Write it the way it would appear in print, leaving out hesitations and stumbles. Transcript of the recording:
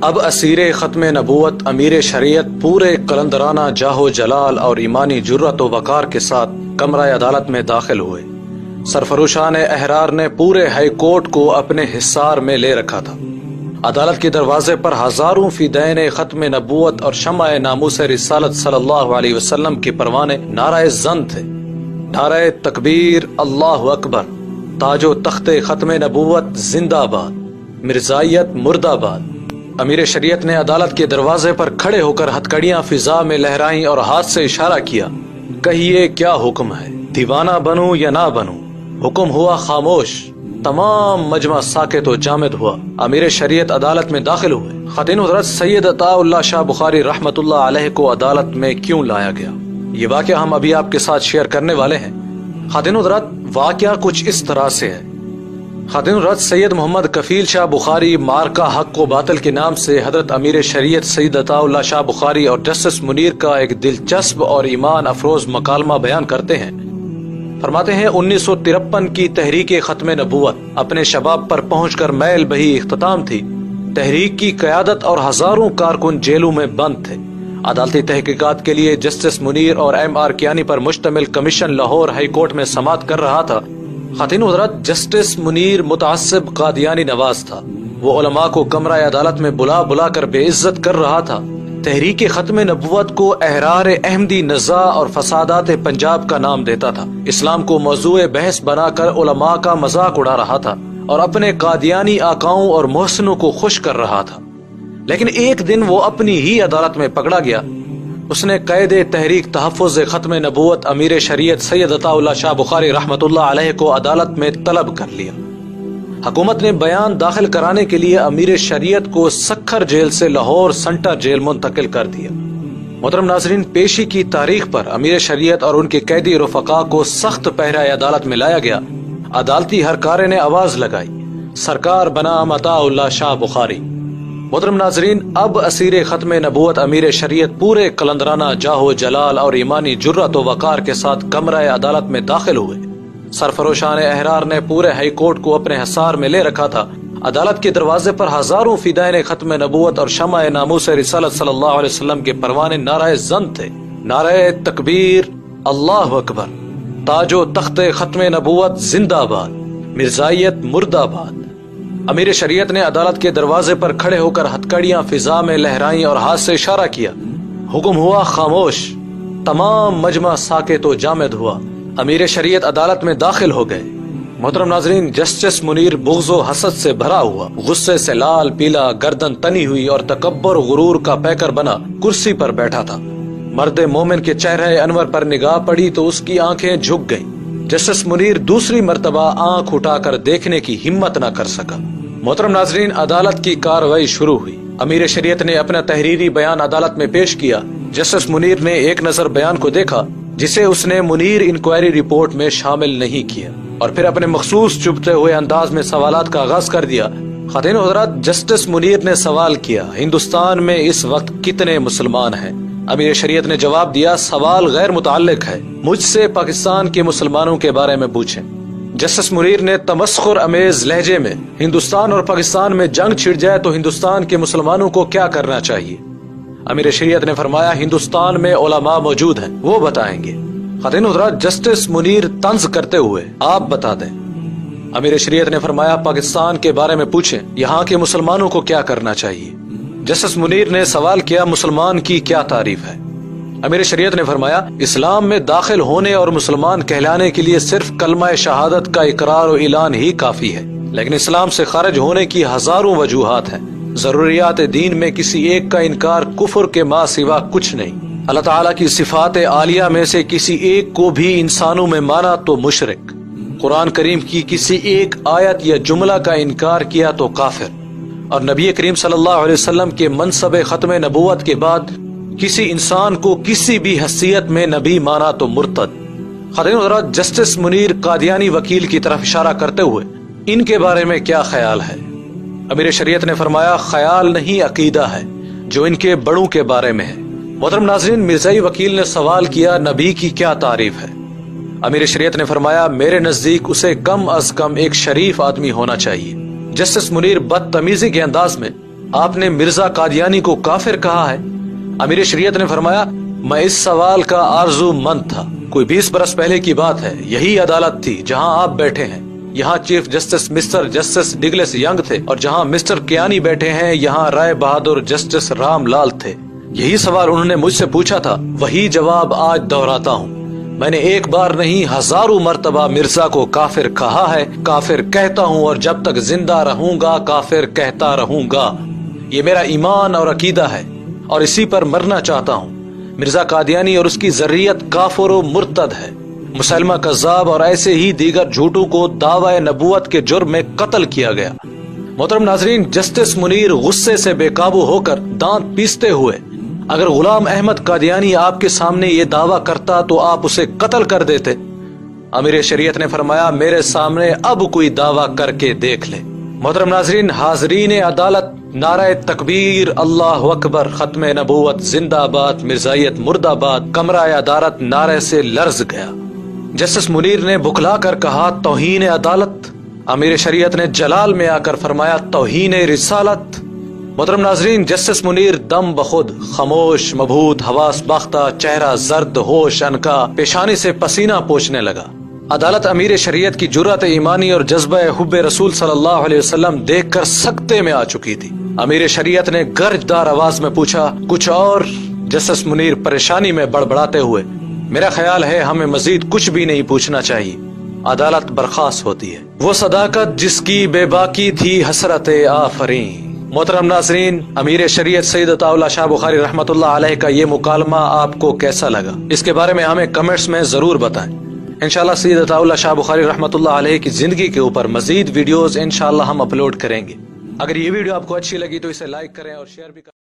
اب اسیر ختم نبوت امیر شریعت پورے قلندرانہ جاہو جلال اور ایمانی جرت و وقار کے ساتھ کمرہ عدالت میں داخل ہوئے۔ سرفروشان احرار نے پورے ہائی کورٹ کو اپنے حصار میں لے رکھا تھا۔ عدالت کے دروازے پر ہزاروں فدائین ختم نبوت اور شمع ناموس رسالت صلی اللہ علیہ وسلم کے پروانے نعرہ زن تھے۔ نعرہ تکبیر، اللہ اکبر، تاج و تخت ختم نبوت زندہ باد، مرزائیت مرد آباد۔ امیر شریعت نے عدالت کے دروازے پر کھڑے ہو کر ہتھکڑیاں فضا میں لہرائیں اور ہاتھ سے اشارہ کیا، کہیے کیا حکم ہے، دیوانہ بنوں یا نہ بنوں؟ حکم ہوا خاموش، تمام مجمع ساکت و جامد ہوا۔ امیر شریعت عدالت میں داخل ہوئے۔ خاتون حضرت سید عطا اللہ شاہ بخاری رحمۃ اللہ علیہ کو عدالت میں کیوں لایا گیا، یہ واقعہ ہم ابھی آپ کے ساتھ شیئر کرنے والے ہیں۔ خاتون حضرت واقعہ کچھ اس طرح سے ہے۔ خاتون حضرت سید محمد کفیل شاہ بخاری مارکہ حق و باطل کے نام سے حضرت امیر شریعت سید عطا اللہ شاہ بخاری اور جسٹس منیر کا ایک دلچسپ اور ایمان افروز مکالمہ بیان کرتے ہیں۔ فرماتے ہیں 1953 کی تحریک ختم نبوت اپنے شباب پر پہنچ کر میل بہی اختتام تھی۔ تحریک کی قیادت اور ہزاروں کارکن جیلوں میں بند تھے۔ عدالتی تحقیقات کے لیے جسٹس منیر اور ایم آر کیانی پر مشتمل کمیشن لاہور ہائی کورٹ میں سماعت کر رہا تھا۔ خاتون حضرت جسٹس منیر متعصب قادیانی نواز تھا۔ وہ علماء کو کمرہ عدالت میں بلا بلا کر بے عزت کر رہا تھا۔ تحریک ختم نبوت کو احرار احمدی نزاع اور فسادات پنجاب کا نام دیتا تھا۔ اسلام کو موضوع بحث بنا کر علماء کا مذاق اڑا رہا تھا اور اپنے قادیانی آقاؤں اور محسنوں کو خوش کر رہا تھا۔ لیکن ایک دن وہ اپنی ہی عدالت میں پکڑا گیا۔ اس نے قید تحریک تحفظ ختم نبوت امیر شریعت سید عطا اللہ شاہ بخاری رحمۃ اللہ علیہ کو عدالت میں طلب کر لیا۔ حکومت نے بیان داخل کرانے کے لیے امیر شریعت کو سکھر جیل سے لاہور سنٹر جیل منتقل کر دیا۔ محترم ناظرین، پیشی کی تاریخ پر امیر شریعت اور ان کے قیدی رفقا کو سخت پہرہ عدالت میں لایا گیا۔ عدالتی ہرکارے نے آواز لگائی، سرکار بنام عطا اللہ شاہ بخاری۔ محترم ناظرین، اب اسیر ختم نبوت امیر شریعت پورے قلندرانہ جاہو جلال اور ایمانی جرت و وقار کے ساتھ کمرہ عدالت میں داخل ہوئے۔ سرفروشان احرار نے پورے ہائی کورٹ کو اپنے حصار میں لے رکھا تھا۔ عدالت کے دروازے پر ہزاروں فدائین ختم نبوت اور شمع ناموس رسالت صلی اللہ علیہ وسلم کے پروانے نعرہ زن تھے۔ نعرہ تکبیر، اللہ اکبر، تاج و تخت ختم نبوت زندہ باد، مرزائیت مرد آباد۔ امیر شریعت نے عدالت کے دروازے پر کھڑے ہو کر ہتھکڑیاں فضا میں لہرائیں اور ہاتھ سے اشارہ کیا۔ حکم ہوا خاموش، تمام مجمع ساکت و جامد ہوا۔ امیر شریعت عدالت میں داخل ہو گئے۔ محترم ناظرین، جسٹس منیر بغض و حسد سے بھرا ہوا، غصے سے لال پیلا، گردن تنی ہوئی اور تکبر و غرور کا پیکر بنا کرسی پر بیٹھا تھا۔ مرد مومن کے چہرے انور پر نگاہ پڑی تو اس کی آنکھیں جھک گئیں۔ جسٹس منیر دوسری مرتبہ آنکھ اٹھا کر دیکھنے کی ہمت نہ کر سکا۔ محترم ناظرین، عدالت کی کارروائی شروع ہوئی۔ امیر شریعت نے اپنا تحریری بیان عدالت میں پیش کیا۔ جسٹس منیر نے ایک نظر بیان کو دیکھا جسے اس نے منیر انکوائری رپورٹ میں شامل نہیں کیا، اور پھر اپنے مخصوص چبھتے ہوئے انداز میں سوالات کا آغاز کر دیا۔ خاتون حضرات، جسٹس منیر نے سوال کیا، ہندوستان میں اس وقت کتنے مسلمان ہیں؟ امیر شریعت نے جواب دیا، سوال غیر متعلق ہے، مجھ سے پاکستان کے مسلمانوں کے بارے میں پوچھیں۔ جسٹس منیر نے تمسخر امیز لہجے میں، ہندوستان اور پاکستان میں جنگ چھڑ جائے تو ہندوستان کے مسلمانوں کو کیا کرنا چاہیے؟ امیر شریعت نے فرمایا، ہندوستان میں علماء موجود ہیں، وہ بتائیں گے۔ خاتون حضرات، جسٹس منیر طنز کرتے ہوئے، آپ بتا دیں۔ امیر شریعت نے فرمایا، پاکستان کے بارے میں پوچھیں، یہاں کے مسلمانوں کو کیا کرنا چاہیے؟ جسٹس منیر نے سوال کیا، مسلمان کی کیا تعریف ہے؟ امیر شریعت نے فرمایا، اسلام میں داخل ہونے اور مسلمان کہلانے کے لیے صرف کلمہ شہادت کا اقرار و اعلان ہی کافی ہے، لیکن اسلام سے خارج ہونے کی ہزاروں وجوہات ہیں۔ ضروریات دین میں کسی ایک کا انکار کفر کے ماں سوا کچھ نہیں۔ اللہ تعالیٰ کی صفات عالیہ میں سے کسی ایک کو بھی انسانوں میں مانا تو مشرک، قرآن کریم کی کسی ایک آیت یا جملہ کا انکار کیا تو کافر، اور نبی کریم صلی اللہ علیہ وسلم کے منصب ختم نبوت کے بعد کسی انسان کو کسی بھی حیثیت میں نبی مانا تو مرتد۔ خاتون حضرات، جسٹس منیر قادیانی وکیل کی طرف اشارہ کرتے ہوئے، ان کے بارے میں کیا خیال ہے؟ امیر شریعت نے فرمایا، خیال نہیں عقیدہ ہے جو ان کے بڑوں کے بارے میں ہے۔ محترم ناظرین، مرزائی وکیل نے سوال کیا، نبی کی کیا تعریف ہے؟ امیر شریعت نے فرمایا، میرے نزدیک اسے کم از کم ایک شریف آدمی ہونا چاہیے۔ جسٹس منیر بدتمیزی کے انداز میں، آپ نے مرزا قادیانی کو کافر کہا ہے؟ امیر شریعت نے فرمایا میں اس سوال کا آرزو مند تھا۔ کوئی 20 برس پہلے کی بات ہے، یہی عدالت تھی جہاں آپ بیٹھے ہیں۔ یہاں chief justice mister justice Douglas Young تھے، اور جہاں مسٹر کیانی بیٹھے ہیں یہاں رائے بہادر جسٹس رام لال تھے۔ یہی سوال انہوں نے مجھ سے پوچھا تھا، وہی جواب آج دہراتا ہوں۔ میں نے ایک بار نہیں ہزاروں مرتبہ مرزا کو کافر کہا ہے، کافر کہتا ہوں، اور جب تک زندہ رہوں گا کافر کہتا رہوں گا۔ یہ میرا ایمان اور عقیدہ ہے، اور اسی پر مرنا چاہتا ہوں۔ مرزا قادیانی اور اس کی ذریت کافر و مرتد ہے۔ مسلمہ کذاب اور ایسے ہی دیگر جھوٹوں کو دعوی نبوت کے جرم میں قتل کیا گیا۔ محترم ناظرین، جسٹس منیر غصے سے بے قابو ہو کر دانت پیستے ہوئے، اگر غلام احمد قادیانی آپ کے سامنے یہ دعویٰ کرتا تو آپ اسے قتل کر دیتے۔ امیر شریعت نے فرمایا میرے سامنے اب کوئی دعویٰ کر کے دیکھ لے۔ محترم ناظرین، حاضرین عدالت، نعرہ تکبیر، اللہ اکبر، ختم نبوت زندہ باد، مرزائیت مرد آباد، کمرہ عدالت نعرے سے لرز گیا۔ جسٹس منیر نے بکھلا کر کہا توہین عدالت۔ امیر شریعت نے جلال میں آ کر فرمایا توہین رسالت۔ محترم ناظرین، جسٹس منیر دم بخود خاموش، مبہوت، حواس باختہ، چہرہ زرد، ہوش انکا، پیشانی سے پسینہ پوچھنے لگا۔ عدالت امیر شریعت کی جرأت ایمانی اور جذبہ حب رسول صلی اللہ علیہ وسلم دیکھ کر سکتے میں آ چکی تھی۔ امیر شریعت نے گرج دار آواز میں پوچھا کچھ اور؟ جسٹس منیر پریشانی میں بڑبڑاتے ہوئے میرا خیال ہے ہمیں مزید کچھ بھی نہیں پوچھنا چاہیے۔ عدالت برخاست ہوتی ہے۔ وہ صداقت جس کی بے باکی تھی حسرت آفرین۔ محترم ناظرین، امیر شریعت سید عطا اللہ شاہ بخاری رحمۃ اللہ علیہ کا یہ مکالمہ آپ کو کیسا لگا؟ اس کے بارے میں ہمیں کمنٹس میں ضرور بتائیں۔ انشاءاللہ سید عطا اللہ شاہ بخاری رحمۃ اللہ علیہ کی زندگی کے اوپر مزید ویڈیوز انشاءاللہ ہم اپلوڈ کریں گے۔ اگر یہ ویڈیو آپ کو اچھی لگی تو اسے لائک کریں اور شیئر بھی کریں۔